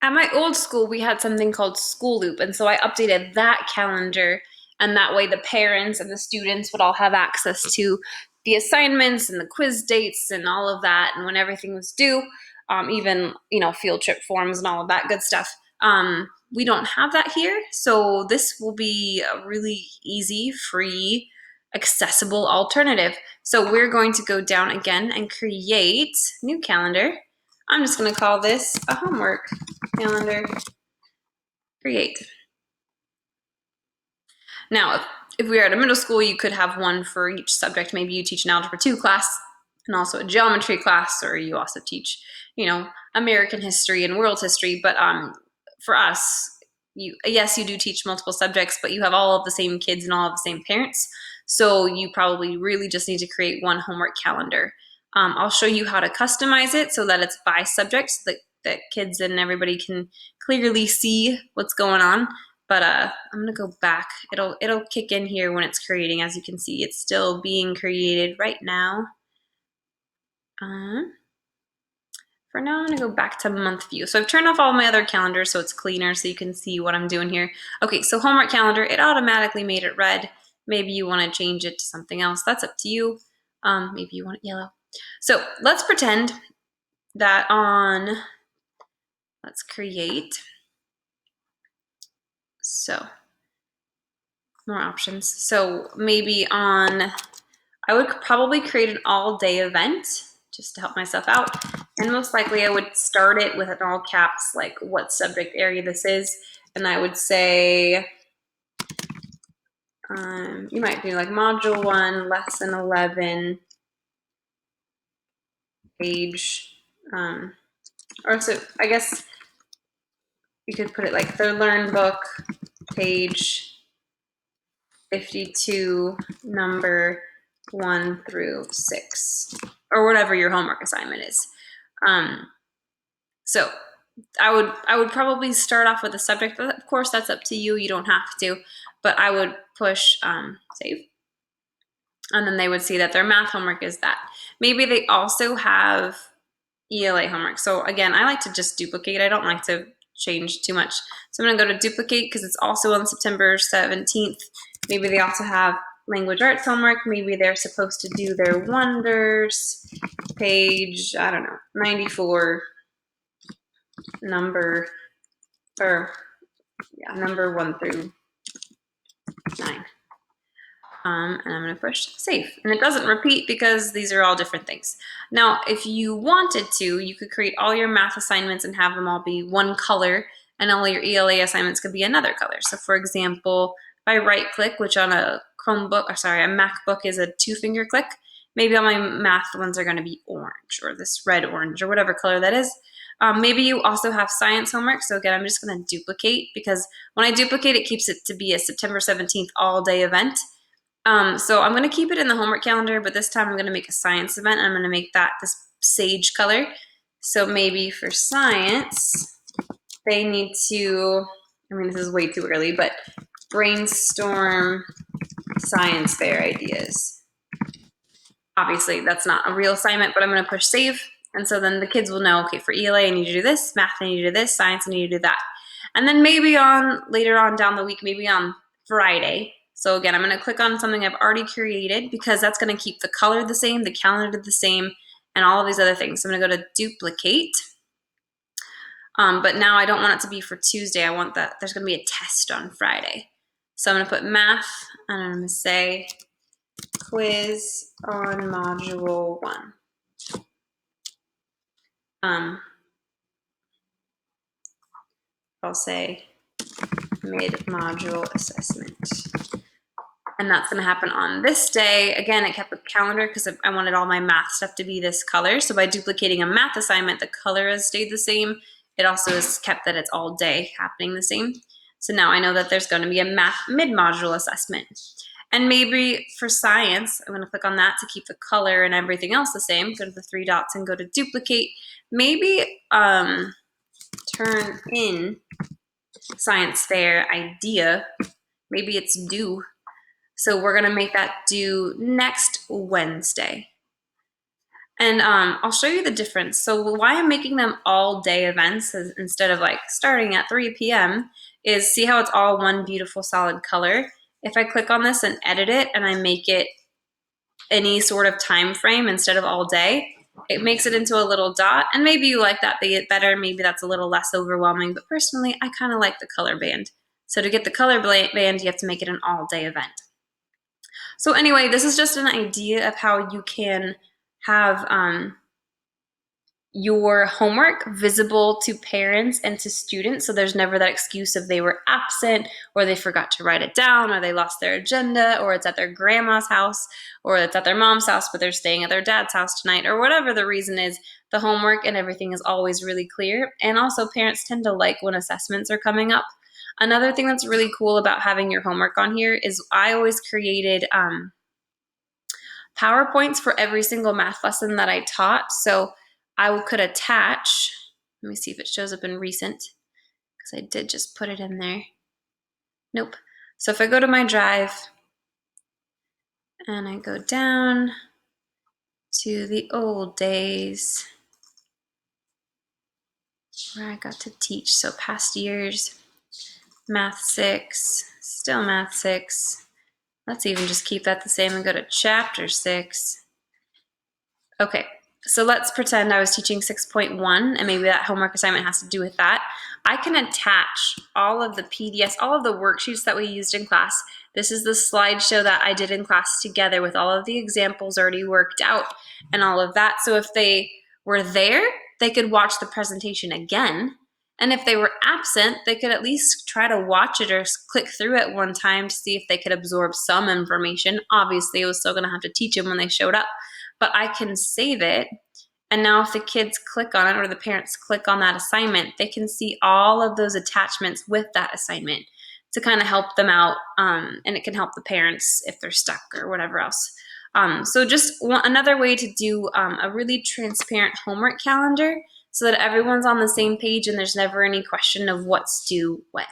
At my old school, we had something called School Loop, and so I updated that calendar, and that way the parents and the students would all have access to the assignments and the quiz dates and all of that, and when everything was due, even field trip forms and all of that good stuff. We don't have that here, so this will be a really easy, free, accessible alternative. So we're going to go down again and create new calendar. I'm just going to call this a homework calendar. Create. Now, if we were at a middle school, you could have one for each subject. Maybe you teach an Algebra 2 class and also a geometry class, or you also teach, American history and world history. But for us, yes, you do teach multiple subjects, but you have all of the same kids and all of the same parents. So you probably really just need to create one homework calendar. I'll show you how to customize it so that it's by subject, so that kids and everybody can clearly see what's going on. But I'm gonna go back. It'll kick in here when it's creating. As you can see, it's still being created right now. For now, I'm gonna go back to month view. So I've turned off all my other calendars so it's cleaner so you can see what I'm doing here. Okay, so homework calendar, it automatically made it red. Maybe you wanna change it to something else. That's up to you. Maybe you want it yellow. So let's pretend that let's create. So more options. So maybe I would probably create an all-day event just to help myself out. And most likely I would start it with an all caps, like what subject area this is. And I would say, you might do like module 1, lesson 11, page, or so I guess you could put it like the Learn book, page 52, number 1 through 6, or whatever your homework assignment is. So I would probably start off with a subject. Of course, that's up to you. You don't have to, but I would push save. And then they would see that their math homework is that. Maybe they also have ELA homework. So again, I like to just duplicate. I don't like to change too much. So I'm gonna go to duplicate because it's also on September 17th. Maybe they also have language arts homework. Maybe they're supposed to do their wonders, page, I don't know, 94, number 1 through 9. And I'm going to push save. And it doesn't repeat because these are all different things. Now, if you wanted to, you could create all your math assignments and have them all be one color, and all your ELA assignments could be another color. So for example, if I right click, which on a Chromebook, or sorry, a MacBook is a 2-finger click, maybe all my math ones are going to be orange, or this red orange, or whatever color that is. Maybe you also have science homework. So again, I'm just going to duplicate, because when I duplicate, it keeps it to be a September 17th all-day event. So I'm going to keep it in the homework calendar, but this time I'm going to make a science event, and I'm going to make that this sage color. So maybe for science, they need to, this is way too early, but brainstorm science fair ideas. Obviously, that's not a real assignment, but I'm going to push save. And so then the kids will know, okay, for ELA, I need to do this, math, I need to do this, science, I need to do that. And then maybe later on down the week, maybe on Friday. So again, I'm going to click on something I've already created, because that's going to keep the color the same, the calendar the same, and all of these other things. So I'm going to go to duplicate. But now I don't want it to be for Tuesday. I want that there's going to be a test on Friday. So I'm going to put math, and I'm going to say quiz on module 1. I'll say mid-module assessment. And that's going to happen on this day. Again, I kept the calendar because I wanted all my math stuff to be this color. So by duplicating a math assignment, the color has stayed the same. It also is kept that it's all day happening the same. So now I know that there's going to be a math mid-module assessment. And maybe for science, I'm going to click on that to keep the color and everything else the same. Go to the 3 dots and go to duplicate. Maybe turn in science fair idea. Maybe it's due. So we're going to make that due next Wednesday. And I'll show you the difference. So why I'm making them all day events instead of like starting at 3 p.m. is see how it's all one beautiful solid color. If I click on this and edit it and I make it any sort of time frame instead of all day, it makes it into a little dot. And maybe you like that better. Maybe that's a little less overwhelming. But personally, I kind of like the color band. So to get the color band, you have to make it an all day event. So anyway, this is just an idea of how you can have your homework visible to parents and to students, so there's never that excuse of they were absent or they forgot to write it down or they lost their agenda or it's at their grandma's house or it's at their mom's house but they're staying at their dad's house tonight or whatever the reason is. The homework and everything is always really clear, and also parents tend to like when assessments are coming up. Another thing that's really cool about having your homework on here is I always created PowerPoints for every single math lesson that I taught. So I could attach, let me see if it shows up in recent, because I did just put it in there. Nope. So if I go to my drive and I go down to the old days where I got to teach, so past years, Math 6, still Math 6. Let's even just keep that the same and go to Chapter 6. Okay, so let's pretend I was teaching 6.1 and maybe that homework assignment has to do with that. I can attach all of the PDFs, all of the worksheets that we used in class. This is the slideshow that I did in class together with all of the examples already worked out and all of that. So if they were there, they could watch the presentation again. And if they were absent, they could at least try to watch it or click through it one time to see if they could absorb some information. Obviously, I was still going to have to teach them when they showed up, but I can save it. And now if the kids click on it or the parents click on that assignment, they can see all of those attachments with that assignment to kind of help them out. And it can help the parents if they're stuck or whatever else. So just another way to do a really transparent homework calendar so that everyone's on the same page and there's never any question of what's due when.